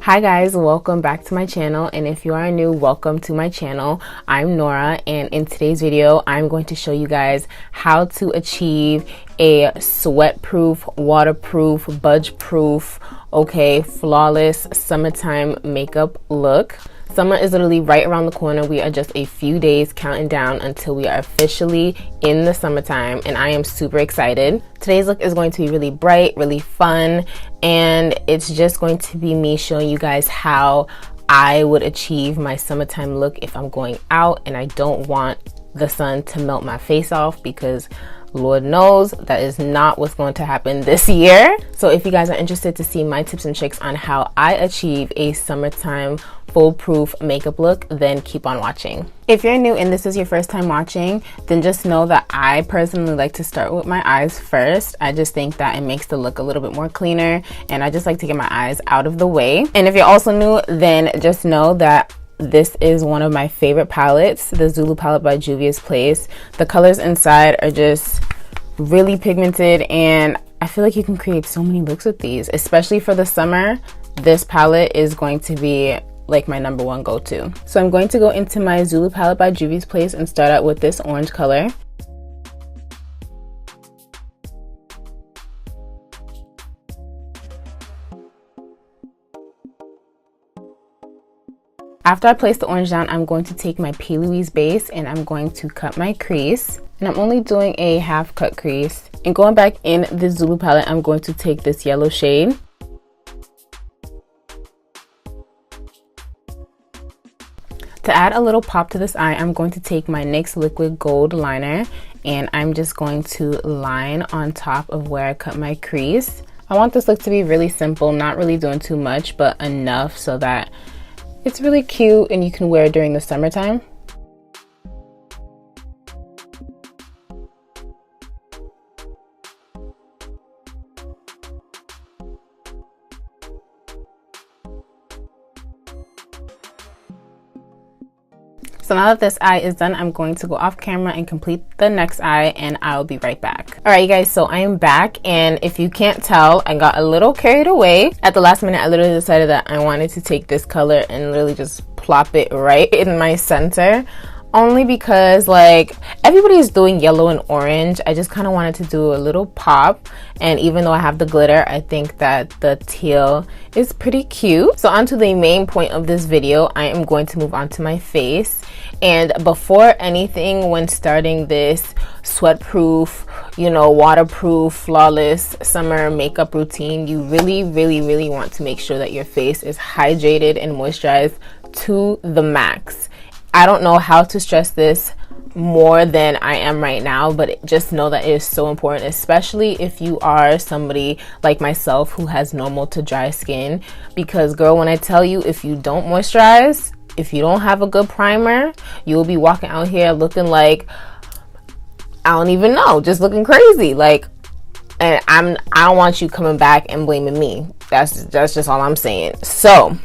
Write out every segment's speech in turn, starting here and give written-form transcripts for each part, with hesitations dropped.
Hi guys, welcome back to my channel, and if you are new, welcome to my channel. I'm Nora, and in today's video I'm going to show you guys how to achieve a sweat-proof, waterproof, budge-proof, flawless summertime makeup look. Summer is literally right around the corner. We are just a few days counting down until we are officially in the summertime, and I am super excited. Today's look is going to be really bright, really fun, and it's just going to be me showing you guys how I would achieve my summertime look if I'm going out and I don't want the sun to melt my face off, because Lord knows that is not what's going to happen this year. So if you guys are interested to see my tips and tricks on how I achieve a summertime foolproof makeup look, then keep on watching. If you're new and this is your first time watching, then just know that I personally like to start with my eyes first. I just think that it makes the look a little bit more cleaner, and I just like to get my eyes out of the way. And if you're also new, then just know that this is one of my favorite palettes, the Zulu palette by Juvia's Place. The colors inside are just really pigmented, and I feel like you can create so many looks with these, especially for the summer. This palette is going to be like my number one go-to. So I'm going to go into my Zulu palette by Juvia's Place and start out with this orange color. After I place the orange down, I'm going to take my P. Louise base and I'm going to cut my crease. And I'm only doing a half cut crease. And going back in the Zulu palette, I'm going to take this yellow shade. To add a little pop to this eye, I'm going to take my NYX Liquid Gold liner and I'm just going to line on top of where I cut my crease. I want this look to be really simple, not really doing too much, but enough so that it's really cute and you can wear it during the summertime. So now that this eye is done, I'm going to go off camera and complete the next eye, and I'll be right back. All right, you guys, so I am back, and if you can't tell, I got a little carried away. At the last minute, I literally decided that I wanted to take this color and literally just plop it right in my center. Only because like everybody is doing yellow and orange, I just kind of wanted to do a little pop. And even though I have the glitter, I think that the teal is pretty cute. So onto the main point of this video, I am going to move on to my face. And before anything, when starting this sweat-proof, waterproof, flawless summer makeup routine, you really want to make sure that your face is hydrated and moisturized to the max. I don't know how to stress this more than I am right now, but just know that it is so important, especially if you are somebody like myself who has normal to dry skin. Because girl, when I tell you, if you don't moisturize, if you don't have a good primer, you will be walking out here looking like, I don't even know, just looking crazy. And I don't want you coming back and blaming me. That's just all I'm saying. So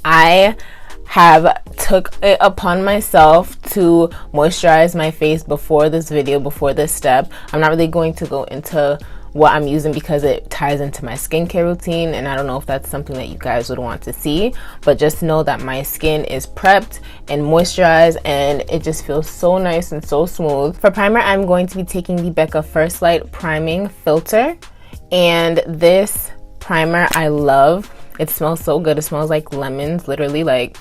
I have took it upon myself to moisturize my face before this video, before this step. I'm not really going to go into what I'm using because it ties into my skincare routine, and I don't know if that's something that you guys would want to see, but just know that my skin is prepped and moisturized and it just feels so nice and so smooth. For primer, I'm going to be taking the Becca First Light Priming Filter, and this primer I love. It smells so good. It smells like lemons, literally,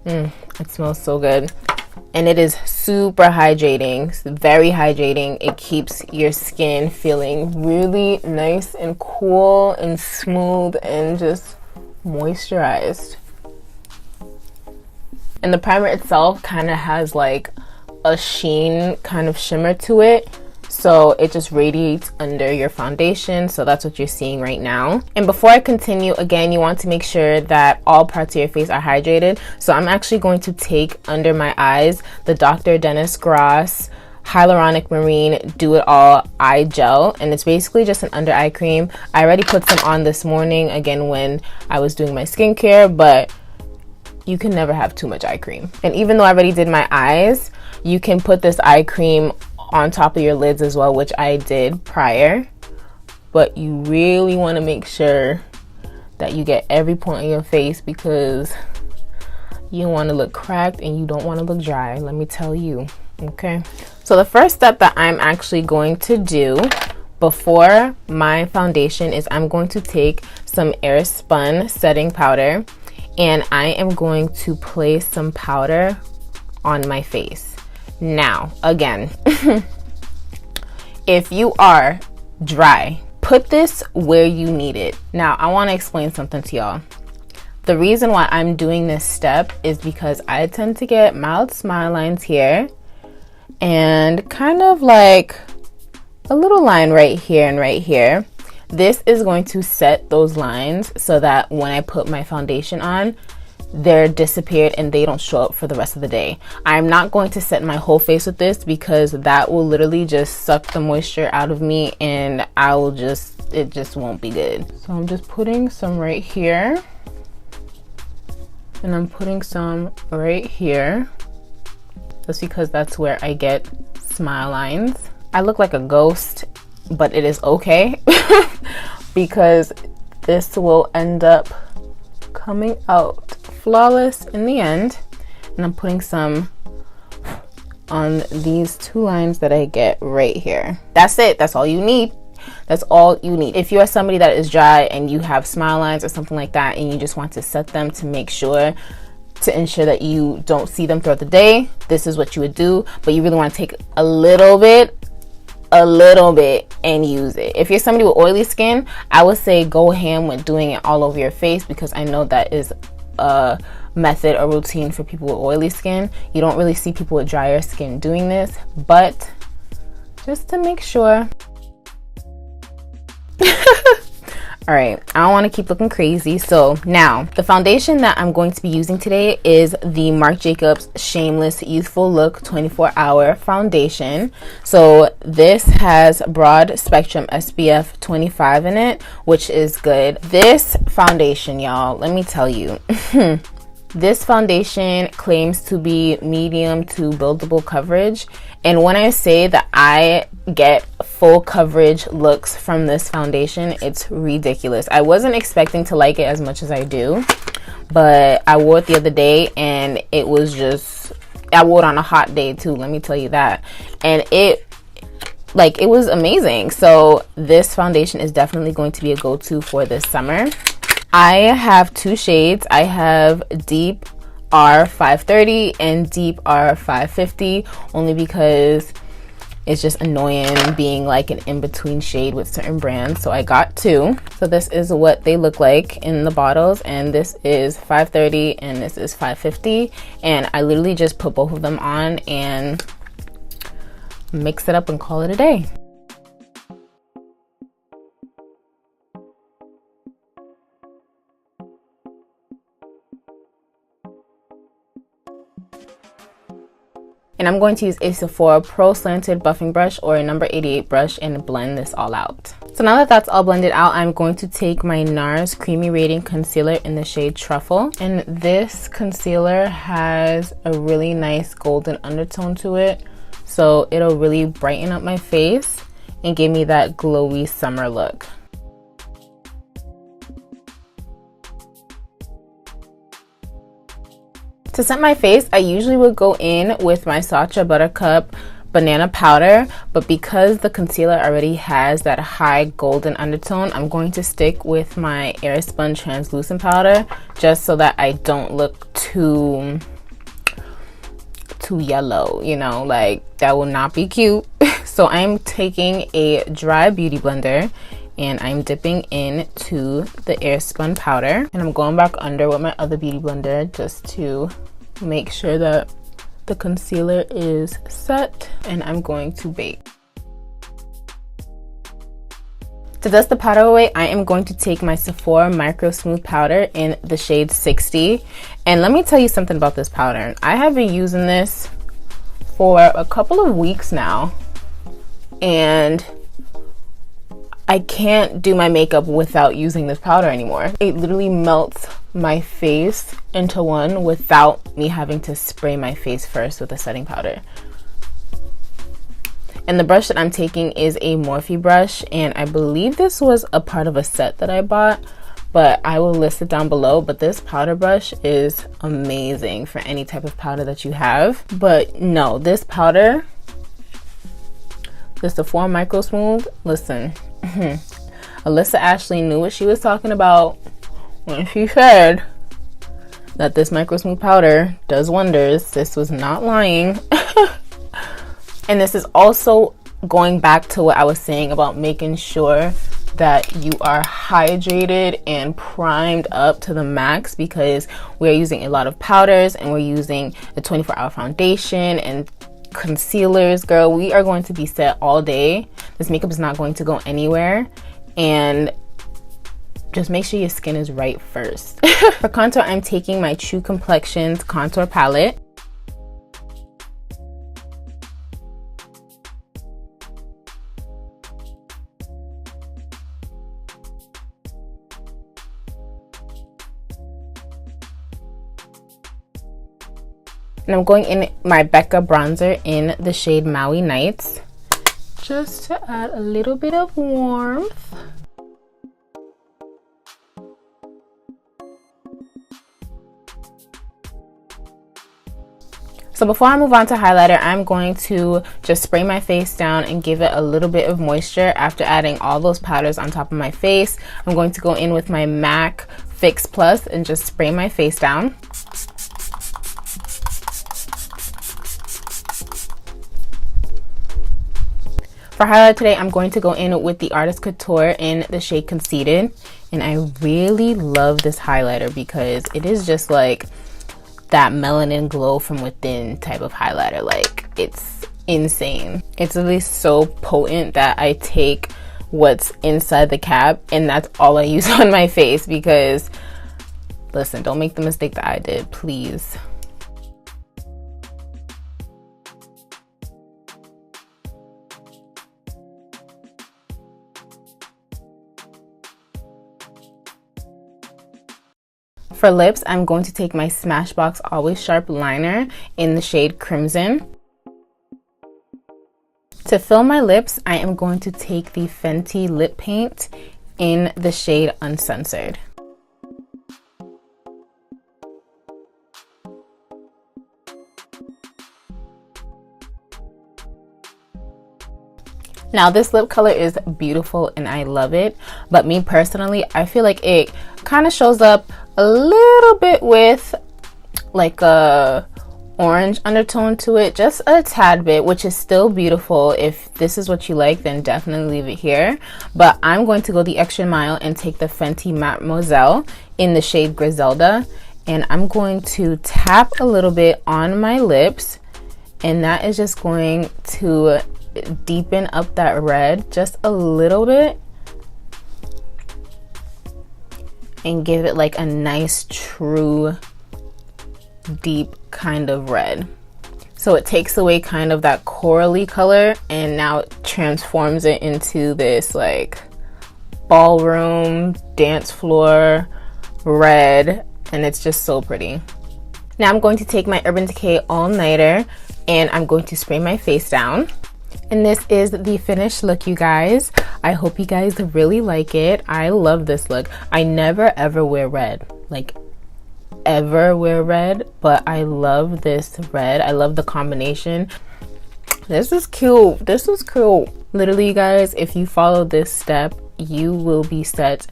it smells so good, and it is super hydrating, very hydrating. It keeps your skin feeling really nice and cool and smooth and just moisturized. And the primer itself kind of has like a sheen kind of shimmer to it, so it just radiates under your foundation. So that's what you're seeing right now. And before I continue, again, you want to make sure that all parts of your face are hydrated. So I'm actually going to take under my eyes the Dr. Dennis Gross Hyaluronic Marine Do It All Eye Gel, and it's basically just an under eye cream. I already put some on this morning, again, when I was doing my skincare, but you can never have too much eye cream. And even though I already did my eyes, you can put this eye cream on top of your lids as well, which I did prior, but you really want to make sure that you get every point of your face, because you don't want to look cracked and you don't want to look dry, let me tell you. Okay, so the first step that I'm actually going to do before my foundation is I'm going to take some Airspun setting powder, and I am going to place some powder on my face. Now, again, if you are dry, put this where you need it. Now, I want to explain something to y'all. The reason why I'm doing this step is because I tend to get mild smile lines here and kind of like a little line right here and right here. This is going to set those lines so that when I put my foundation on, they're disappeared and they don't show up for the rest of the day. I'm not going to set my whole face with this because that will literally just suck the moisture out of me, and it just won't be good. So I'm just putting some right here, and I'm putting some right here, just because that's where I get smile lines. I look like a ghost, but it is okay because this will end up coming out flawless in the end. And I'm putting some on these two lines that I get right here. That's it. That's all you need. That's all you need. If you are somebody that is dry and you have smile lines or something like that, and you just want to set them to ensure that you don't see them throughout the day, this is what you would do. But you really want to take a little bit and use it. If you're somebody with oily skin, I would say go ham with doing it all over your face, because I know that is a method or routine for people with oily skin. You don't really see people with drier skin doing this, but just to make sure. All right, I don't want to keep looking crazy. So now the foundation that I'm going to be using today is the Marc Jacobs Shameless Youthful Look 24-Hour Foundation. So this has broad spectrum SPF 25 in it, which is good. This foundation, y'all, let me tell you, this foundation claims to be medium to buildable coverage. And when I say that I get full coverage looks from this foundation, it's ridiculous. I wasn't expecting to like it as much as I do, but I wore it the other day and it was just, I wore it on a hot day too, let me tell you that. And it was amazing. So this foundation is definitely going to be a go-to for this summer. I have two shades. I have Deep R530 and Deep R550, only because it's just annoying being like an in-between shade with certain brands. So I got two. So this is what they look like in the bottles, and this is 530 and this is 550. And I literally just put both of them on and mix it up and call it a day. And I'm going to use a Sephora Pro Slanted Buffing Brush or a number 88 brush and blend this all out. So now that that's all blended out, I'm going to take my NARS Creamy Radiant Concealer in the shade Truffle. And this concealer has a really nice golden undertone to it. So it'll really brighten up my face and give me that glowy summer look. To set my face, I usually would go in with my Sacha Buttercup Banana Powder, but because the concealer already has that high golden undertone, I'm going to stick with my Airspun Translucent Powder, just so that I don't look too yellow, you know, like that will not be cute. So I'm taking a dry beauty blender and I'm dipping into the Airspun powder, and I'm going back under with my other beauty blender just to make sure that the concealer is set, and I'm going to bake. To dust the powder away, I am going to take my Sephora Micro Smooth Powder in the shade 60. And let me tell you something about this powder. I have been using this for a couple of weeks now, and I can't do my makeup without using this powder anymore. It literally melts my face into one without me having to spray my face first with a setting powder. And the brush that I'm taking is a Morphe brush, and I believe this was a part of a set that I bought, but I will list it down below. But this powder brush is amazing for any type of powder that you have. But no, this powder, this Sephora Micro Smooth, listen, Alyssa Ashley knew what she was talking about when she said that this Micro Smooth powder does wonders. This was not lying. And this is also going back to what I was saying about making sure that you are hydrated and primed up to the max, because we're using a lot of powders and we're using a 24-hour foundation and concealers. Girl, we are going to be set all day. This makeup is not going to go anywhere, and just make sure your skin is right first. For contour, I'm taking my True Complexions contour palette. And I'm going in my Becca bronzer in the shade Maui Nights, just to add a little bit of warmth. So before I move on to highlighter, I'm going to just spray my face down and give it a little bit of moisture after adding all those powders on top of my face. I'm going to go in with my MAC Fix Plus and just spray my face down. For highlight today, I'm going to go in with the Artist Couture in the shade Conceited. And I really love this highlighter because it is just like that melanin glow from within type of highlighter. Like, it's insane. It's really so potent that I take what's inside the cap and that's all I use on my face, because listen, don't make the mistake that I did, please. For lips, I'm going to take my Smashbox Always Sharp liner in the shade Crimson. To fill my lips, I am going to take the Fenty lip paint in the shade Uncensored. Now this lip color is beautiful and I love it, but me personally, I feel like it kind of shows up a little bit with like a orange undertone to it, just a tad bit, which is still beautiful. If this is what you like, then definitely leave it here. But I'm going to go the extra mile and take the Fenty Mademoiselle in the shade Griselda, and I'm going to tap a little bit on my lips, and that is just going to deepen up that red just a little bit and give it like a nice true deep kind of red. So it takes away kind of that corally color and now it transforms it into this like ballroom dance floor red, and it's just so pretty. Now I'm going to take my Urban Decay All Nighter and I'm going to spray my face down. And this is the finished look, you guys. I hope you guys really like it. I love this look. I never ever wear red, like ever wear red, but I love this red. I love the combination. This is cute. This is cute. Literally, you guys, if you follow this step, you will be set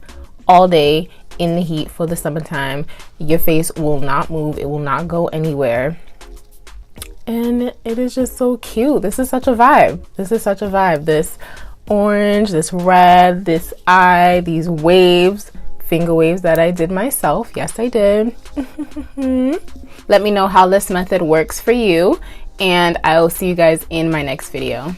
all day in the heat for the summertime. Your face will not move. It will not go anywhere. And it is just so cute. This is such a vibe. This is such a vibe. This orange, this red, this eye, these waves, finger waves that I did myself. Yes, I did. Let me know how this method works for you, and I will see you guys in my next video.